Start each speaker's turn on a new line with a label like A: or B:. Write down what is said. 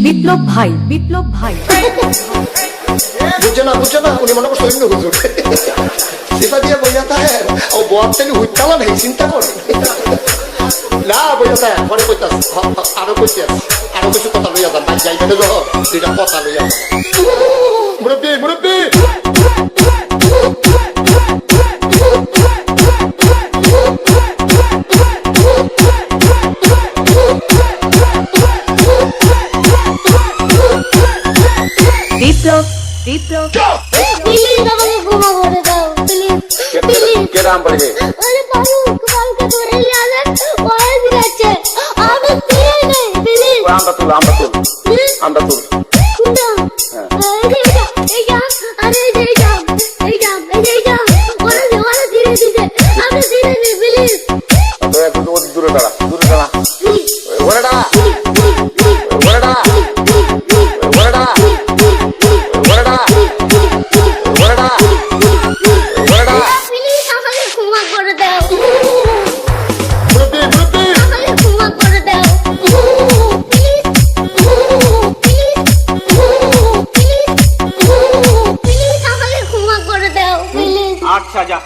A: বিপ্লব ভাই, বিপ্লব ভাই
B: বুঝছে না উনি মনে করছে অন্য হুজুর সেটা দিয়ে বইয়া থাকে ও বয়ার থেকে হুইতালা নেই চিন্তা করে না বইয়া থাকে পরে কইতাস আরো কইতে আরো কিছু কথা লইয়া যান ভাই যাইবে না দুইটা কথা লইয়া মুরব্বী মুরব্বী
A: বিপ্লব বিপ্লব
C: প্লিজ আমাকে ক্ষমা করে দাও প্লিজ প্লিজ
B: কে নাম পড়ে
C: আরে বাবু কালকে ধরে নিয়ে আসেন ওই দিচ্ছে আমি পেয়ে নেই প্লিজ
B: আমরা তুল
C: কোনটা এই যা আরে এই যা ওরা ধীরে দিছে আমি ধীরে প্লিজ
B: তো একটু দূরে দাঁড়া ওরে দাঁড়া
D: আচ্ছা যা